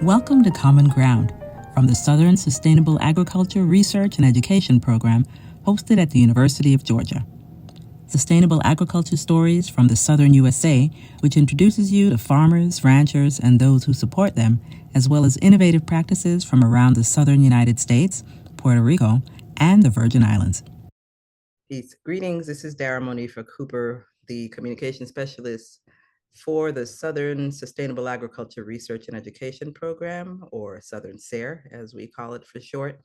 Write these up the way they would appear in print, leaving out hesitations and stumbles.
Welcome to Common Ground from the Southern Sustainable Agriculture Research and Education Program hosted at the University of Georgia. Sustainable agriculture stories from the Southern USA, which introduces you to farmers, ranchers, and those who support them, as well as innovative practices from around the Southern United States, Puerto Rico, and the Virgin Islands. Peace. Greetings. This is DaraMonifah Cooper, the Communications Specialist for the Southern Sustainable Agriculture Research and Education Program, or Southern SARE, as we call it for short.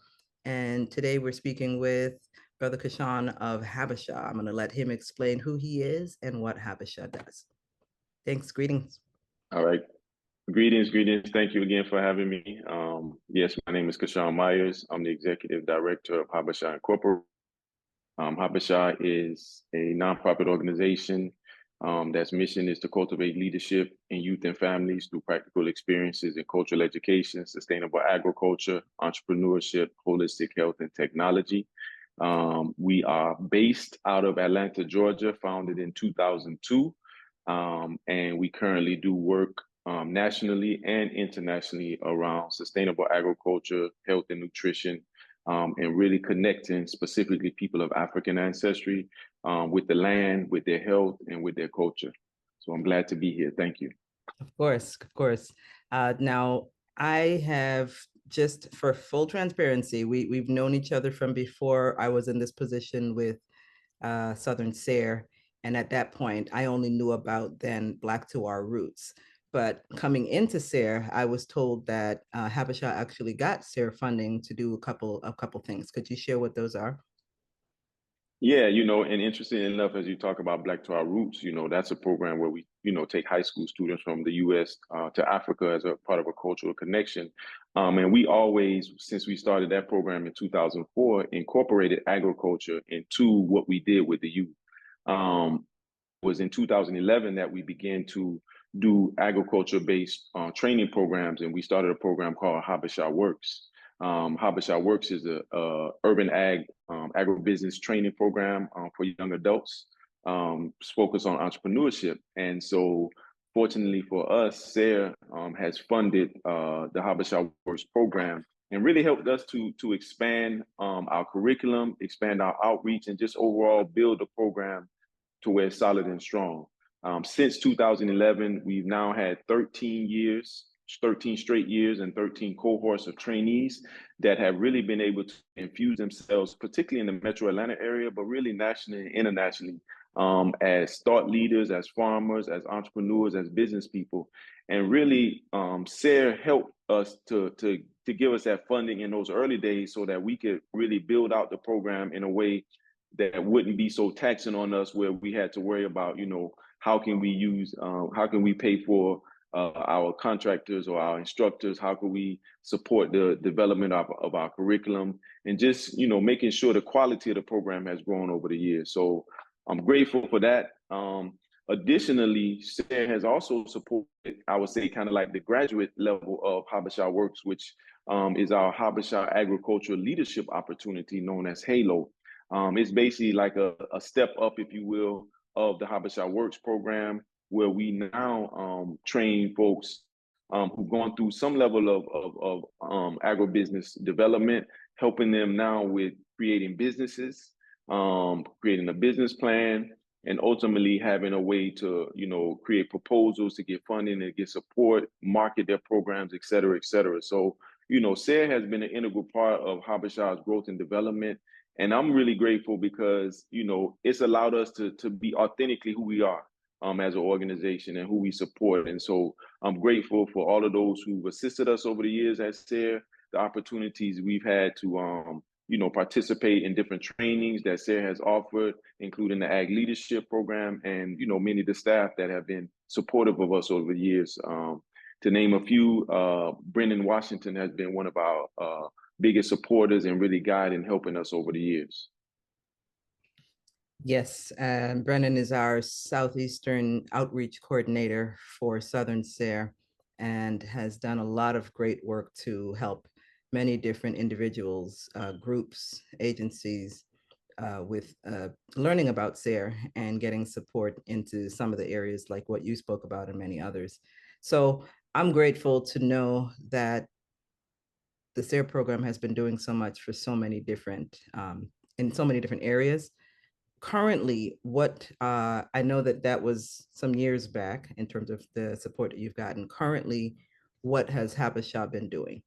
And today we're speaking with Brother Cashawn of HABESHA. I'm going to let him explain who he is and what HABESHA does. Thanks. Greetings. All right. Greetings. Thank you again for having me. Yes, my name is Cashawn Myers. I'm the Executive Director of HABESHA Incorporated. HABESHA is a nonprofit organization that's mission is to cultivate leadership in youth and families through practical experiences in cultural education, sustainable agriculture, entrepreneurship, holistic health, and technology. We are based out of Atlanta, Georgia, founded in 2002, and we currently do work nationally and internationally around sustainable agriculture, health and nutrition, and really connecting specifically people of African ancestry with the land, with their health, and with their culture. So I'm glad to be here. Thank you. Of course. Now, I have, just for full transparency, we've known each other from before I was in this position with Southern SARE. And at that point, I only knew about then Black to Our Roots. But coming into SARE, I was told that HABESHA actually got SARE funding to do a couple things. Could you share what those are? Yeah, and interesting enough, as you talk about Black to Our Roots, that's a program where we, take high school students from the U.S. To Africa as a part of a cultural connection. And we always, since we started that program in 2004, incorporated agriculture into what we did with the youth. It was in 2011 that we began to do agriculture-based training programs, and we started a program called HABESHA Works. HABESHA Works is a urban agribusiness training program for young adults, focused on entrepreneurship. And so, fortunately for us, SARE has funded the HABESHA Works program and really helped us to expand our curriculum, expand our outreach, and just overall build the program to where it's solid and strong. Since 2011, we've now had 13 straight years and 13 cohorts of trainees that have really been able to infuse themselves, particularly in the Metro Atlanta area, but really nationally and internationally, as thought leaders, as farmers, as entrepreneurs, as business people. And really, SARE helped us to give us that funding in those early days so that we could really build out the program in a way that wouldn't be so taxing on us, where we had to worry about, how can we pay for our contractors or our instructors? How can we support the development of our curriculum, and just, making sure the quality of the program has grown over the years. So I'm grateful for that. Additionally, SARE has also supported, I would say, kind of like the graduate level of HABESHA Works, which is our HABESHA Agricultural Leadership Opportunity, known as HALO. It's basically like a step up, if you will, of the HABESHA Works program, where we now train folks who've gone through some level of agribusiness development, helping them now with creating businesses, creating a business plan, and ultimately having a way to, create proposals to get funding and get support, market their programs, et cetera, et cetera. So, SARE has been an integral part of HABESHA's growth and development. And I'm really grateful because, it's allowed us to be authentically who we are as an organization and who we support. And so I'm grateful for all of those who've assisted us over the years at SARE, the opportunities we've had to, participate in different trainings that SARE has offered, including the Ag Leadership Program, and, many of the staff that have been supportive of us over the years. To name a few, Brendan Washington has been one of our biggest supporters and really guiding, helping us over the years. Yes, and Brennan is our Southeastern Outreach Coordinator for Southern SARE and has done a lot of great work to help many different individuals, groups, agencies with learning about SARE and getting support into some of the areas like what you spoke about and many others. So I'm grateful to know that the SARE program has been doing so much for so many different, in so many different areas. Currently, what I know that was some years back in terms of the support that you've gotten. Currently, what has HABESHA been doing?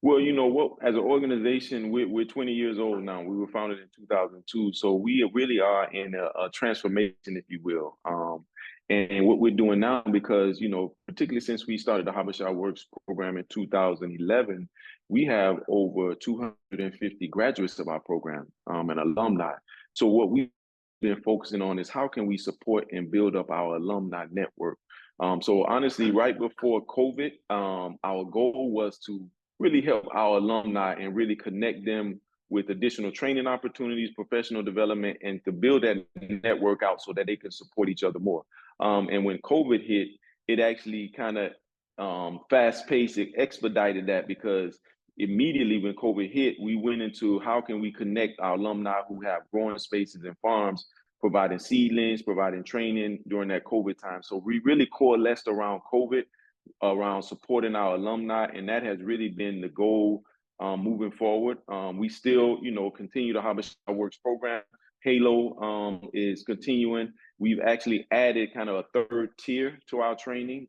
Well, you know what, as an organization, we're 20 years old now. We were founded in 2002. So we really are in a transformation, if you will. And what we're doing now, because, you know, particularly since we started the Habesha Works program in 2011, we have over 250 graduates of our program and alumni. So what we've been focusing on is how can we support and build up our alumni network. So honestly, right before COVID, our goal was to really help our alumni and really connect them with additional training opportunities, professional development, and to build that network out so that they can support each other more. And when COVID hit, it actually kind of fast paced, it expedited that, because immediately when COVID hit, we went into how can we connect our alumni who have growing spaces and farms, providing seedlings, providing training during that COVID time. So we really coalesced around COVID, around supporting our alumni, and that has really been the goal moving forward. We still, you know, continue the Habesha Works program. Halo is continuing. We've actually added kind of a third tier to our training,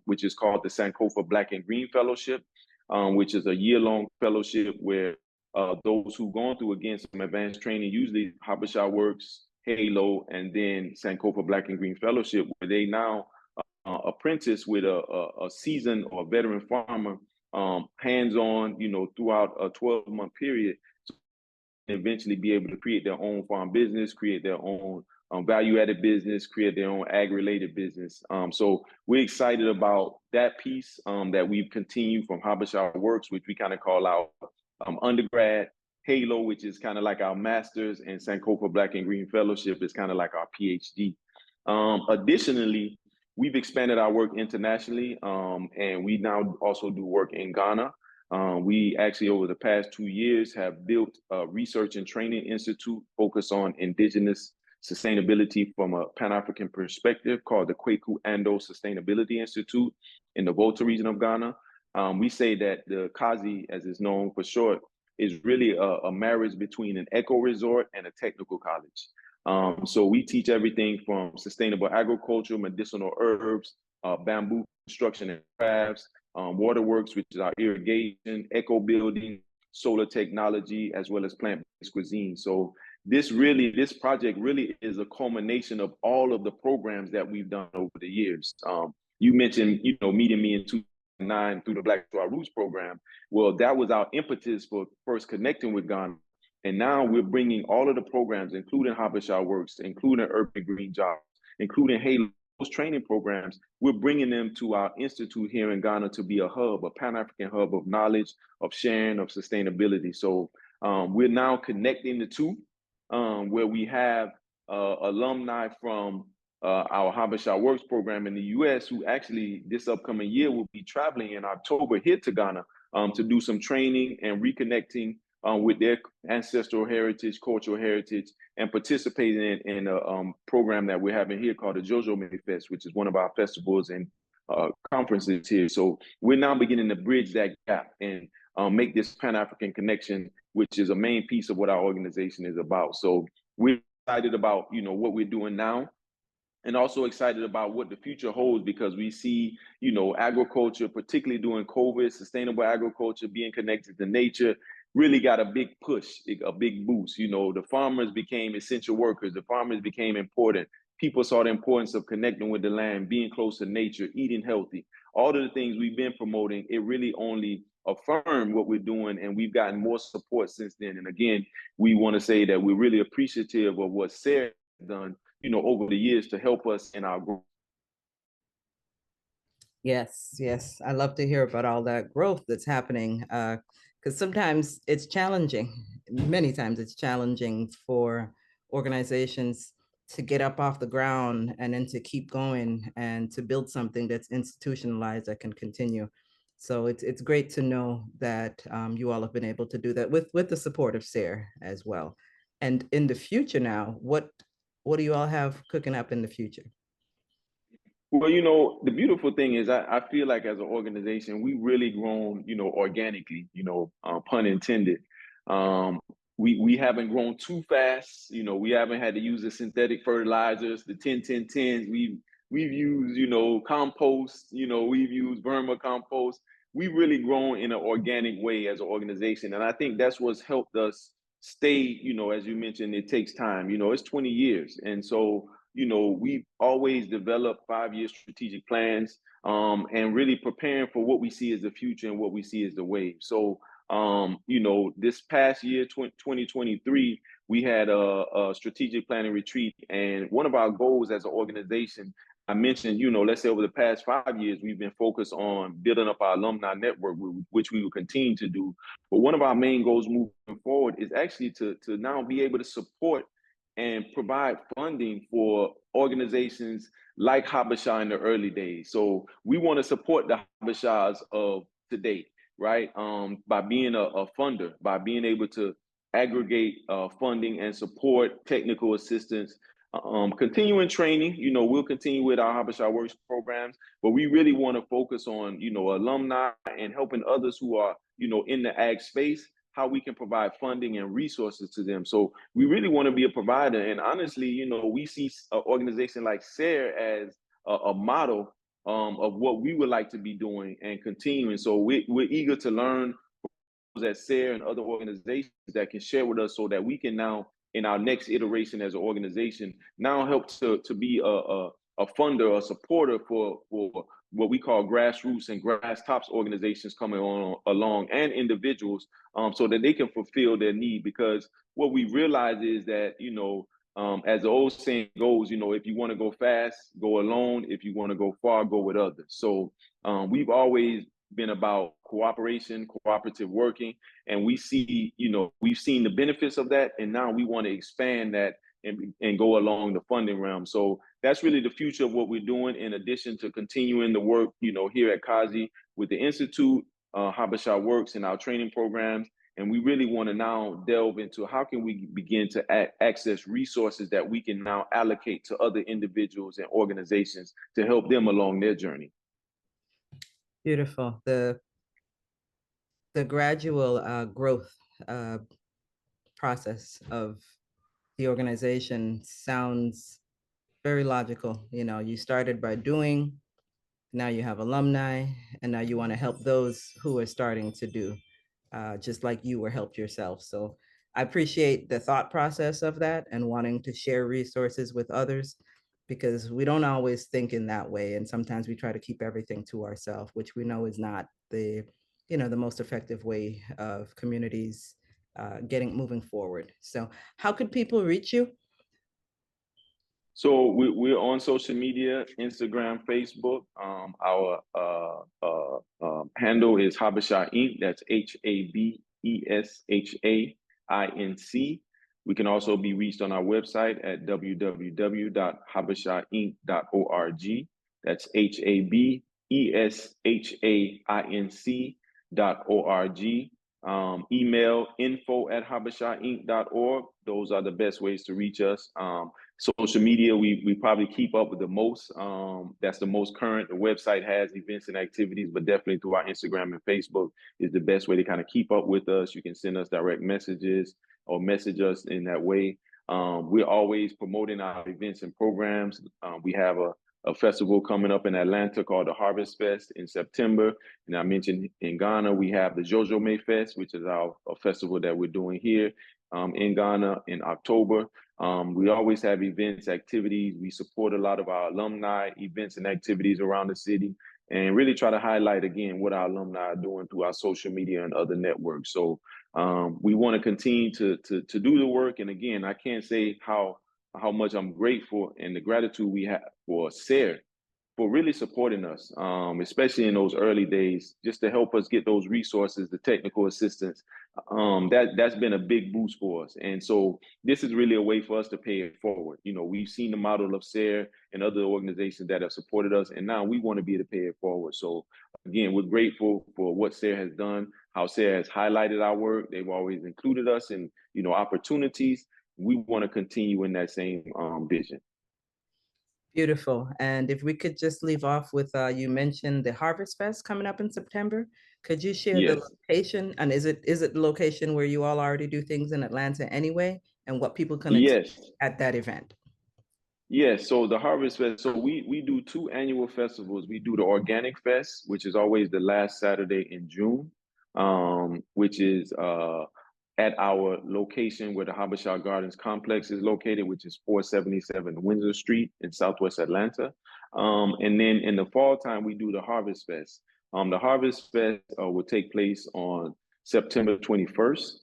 which is called the Sankofa Black and Green Fellowship, which is a year-long fellowship where those who've gone through, again, some advanced training, usually Habesha Works, Halo, and then Sankofa Black and Green Fellowship, where they now apprentice with a seasoned or veteran farmer, hands-on, you know, throughout a 12-month period, to eventually be able to create their own farm business, create their own value-added business, create their own ag-related business. So we're excited about that piece that we've continued from Habesha Works, which we kind of call our undergrad. Halo, which is kind of like our master's, and Sankofa Black and Green Fellowship is kind of like our PhD. Additionally, we've expanded our work internationally, and we now also do work in Ghana. We actually, over the past 2 years, have built a research and training institute focused on indigenous sustainability from a Pan-African perspective, called the Kweku Ando Sustainability Institute in the Volta region of Ghana. We say that the Kazi, as it's known for short, is really a marriage between an eco resort and a technical college. So we teach everything from sustainable agriculture, medicinal herbs, bamboo construction and crafts, waterworks, which is our irrigation, eco building, solar technology, as well as plant-based cuisine. So this project really is a culmination of all of the programs that we've done over the years. You mentioned, you know, meeting me in 2009 through the Black to Our Roots program. Well, that was our impetus for first connecting with Ghana. And now we're bringing all of the programs, including Habesha Works, including Urban Green Jobs, including Halo, those training programs. We're bringing them to our institute here in Ghana to be a hub, a Pan-African hub of knowledge, of sharing, of sustainability. So we're now connecting the two, where we have alumni from our Habesha Works program in the US, who actually this upcoming year will be traveling in October here to Ghana to do some training and reconnecting with their ancestral heritage, cultural heritage, and participating in a program that we're having here called the Jojo Fest, which is one of our festivals and conferences here. So we're now beginning to bridge that gap and make this Pan-African connection, which is a main piece of what our organization is about. So we're excited about, you know, what we're doing now, and also excited about what the future holds, because we see, you know, agriculture, particularly during COVID, sustainable agriculture, being connected to nature, really got a big push, a big boost. You know, the farmers became essential workers. The farmers became important. People saw the importance of connecting with the land, being close to nature, eating healthy. All of the things we've been promoting, it really only affirmed what we're doing, and we've gotten more support since then. And again, we want to say that we're really appreciative of what SARE has done, you know, over the years to help us in our growth. Yes, yes. I love to hear about all that growth that's happening, because sometimes it's challenging. Many times it's challenging for organizations to get up off the ground and then to keep going and to build something that's institutionalized that can continue. So it's great to know that you all have been able to do that with the support of SARE as well. And in the future now, what do you all have cooking up in the future? Well, the beautiful thing is I feel like as an organization, we really grown, organically, pun intended. Um, we haven't grown too fast. We haven't had to use the synthetic fertilizers, the 10-10-10s. We've used, compost, we've used vermicompost. We've really grown in an organic way as an organization. And I think that's what's helped us stay, as you mentioned, it takes time. It's 20 years. And so we've always developed 5-year strategic plans, and really preparing for what we see as the future and what we see as the wave. So, this past year, 2023, we had a strategic planning retreat. And one of our goals as an organization, I mentioned, let's say over the past 5 years, we've been focused on building up our alumni network, which we will continue to do. But one of our main goals moving forward is actually to now be able to support and provide funding for organizations like HABESHA in the early days. So we want to support the HABESHAs of today, right? By being a funder, by being able to aggregate funding and support technical assistance, continuing training. We'll continue with our HABESHA Works programs, but we really want to focus on, alumni and helping others who are, in the ag space, how we can provide funding and resources to them. So we really want to be a provider. And honestly, we see an organization like SARE as a model of what we would like to be doing and continuing. So we're eager to learn at SARE and other organizations that can share with us so that we can now, in our next iteration as an organization, now help to be a funder, a supporter for what we call grassroots and grass tops organizations coming along and individuals, so that they can fulfill their need. Because what we realize is that, as the old saying goes, if you want to go fast, go alone. If you want to go far, go with others. So we've always been about cooperation, cooperative working, and we see, we've seen the benefits of that, and now we want to expand that and go along the funding realm. So that's really the future of what we're doing, in addition to continuing the work, here at Kazi with the Institute, HABESHA Works, and our training programs. And we really want to now delve into how can we begin to access resources that we can now allocate to other individuals and organizations to help them along their journey. Beautiful. The gradual growth process of the organization sounds very logical. You started by doing, now you have alumni, and now you want to help those who are starting to do, just like you were helped yourself. So I appreciate the thought process of that and wanting to share resources with others, because we don't always think in that way. And sometimes we try to keep everything to ourselves, which we know is not the most effective way of communities moving forward. So how could people reach you? So we're on social media, Instagram, Facebook. Our handle is HABESHA Inc. That's HABESHAINC. We can also be reached on our website at www.habeshainc.org. That's HABESHAINC.org. Email info@habeshainc.org. Those are the best ways to reach us. Social media, we probably keep up with the most. That's the most current. The website has events and activities, but definitely through our Instagram and Facebook is the best way to kind of keep up with us. You can send us direct messages or message us in that way. We're always promoting our events and programs. We have a festival coming up in Atlanta called the Harvest Fest in September. And I mentioned in Ghana, we have the Jojo May Fest, which is a festival that we're doing here in Ghana in October. We always have events, activities. We support a lot of our alumni events and activities around the city, and really try to highlight again what our alumni are doing through our social media and other networks. So we want to continue to do the work. And again, I can't say how much I'm grateful and the gratitude we have for SARE for really supporting us, especially in those early days, just to help us get those resources, the technical assistance. That's been a big boost for us. And so this is really a way for us to pay it forward. We've seen the model of SARE and other organizations that have supported us, and now we want to be able to pay it forward. So again, we're grateful for what SARE has done, how SARE has highlighted our work. They've always included us in, opportunities. We want to continue in that same vision. Beautiful. And if we could just leave off with, you mentioned the Harvest Fest coming up in September. Could you share the Yes. location? And is it the location where you all already do things in Atlanta anyway? And what people can expect Yes. at that event? Yes, so the Harvest Fest, so we do two annual festivals. We do the Organic Fest, which is always the last Saturday in June, which is at our location where the Habesha Gardens Complex is located, which is 477 Windsor Street in Southwest Atlanta. And then in the fall time, we do the Harvest Fest. The Harvest Fest will take place on September 21st.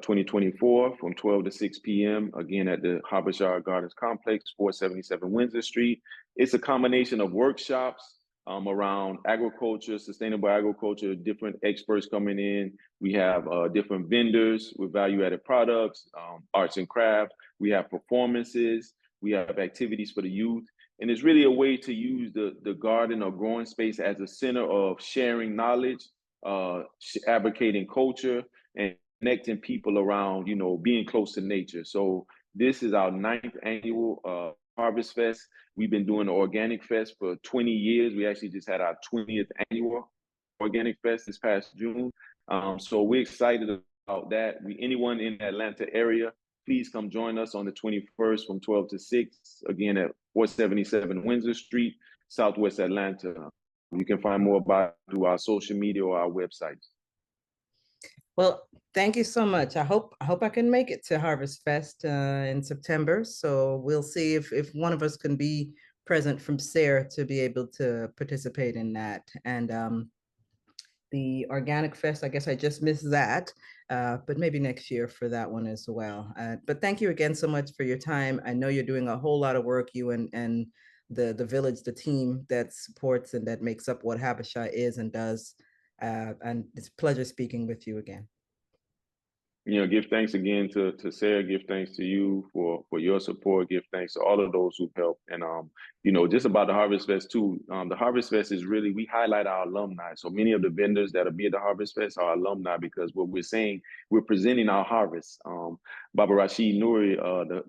2024 from 12 to 6 p.m. again at the Habesha Gardens Complex, 477 Windsor Street. It's a combination of workshops around agriculture, sustainable agriculture, different experts coming in. We have different vendors with value-added products, arts and crafts. We have performances. We have activities for the youth. And it's really a way to use the garden or growing space as a center of sharing knowledge, advocating culture, and connecting people around, being close to nature. So this is our 9th annual Harvest Fest. We've been doing the Organic Fest for 20 years. We actually just had our 20th annual Organic Fest this past June. So we're excited about that. Anyone in the Atlanta area, please come join us on the 21st from 12 to 6, again at 477 Windsor Street, Southwest Atlanta. You can find more about it through our social media or our websites. Well, thank you so much. I hope I can make it to Harvest Fest in September. So we'll see if one of us can be present from SARE to be able to participate in that. And the Organic Fest, I guess I just missed that, but maybe next year for that one as well. But thank you again so much for your time. I know you're doing a whole lot of work, you and the village, the team that supports and that makes up what Habesha is and does. And it's a pleasure speaking with you again. Give thanks again to Sarah, give thanks to you for your support, give thanks to all of those who've helped. And, just about the Harvest Fest too, the Harvest Fest is really, we highlight our alumni. So many of the vendors that'll be at the Harvest Fest are alumni because what we're saying, we're presenting our harvest. Baba Rashid Nouri,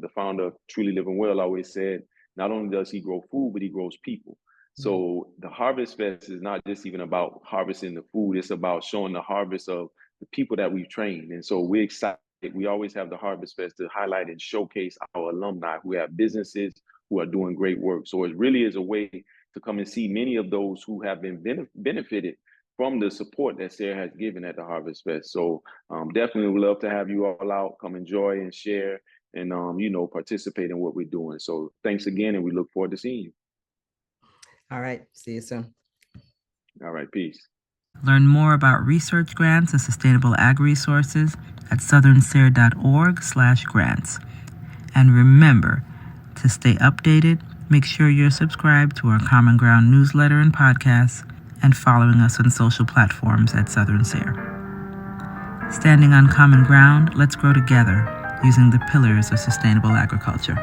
the founder of Truly Living Well, always said, not only does he grow food, but he grows people. So the Harvest Fest is not just even about harvesting the food, it's about showing the harvest of the people that we've trained. And so we're excited. We always have the Harvest Fest to highlight and showcase our alumni who have businesses, who are doing great work. So it really is a way to come and see many of those who have been benefited from the support that SARE has given at the Harvest Fest. So definitely would love to have you all out, come enjoy and share and, participate in what we're doing. So thanks again, and we look forward to seeing you. All right. See you soon. All right. Peace. Learn more about research grants and sustainable ag resources at southernsare.org/grants. And remember, to stay updated, make sure you're subscribed to our Common Ground newsletter and podcasts and following us on social platforms at Southern SARE. Standing on common ground, let's grow together using the pillars of sustainable agriculture.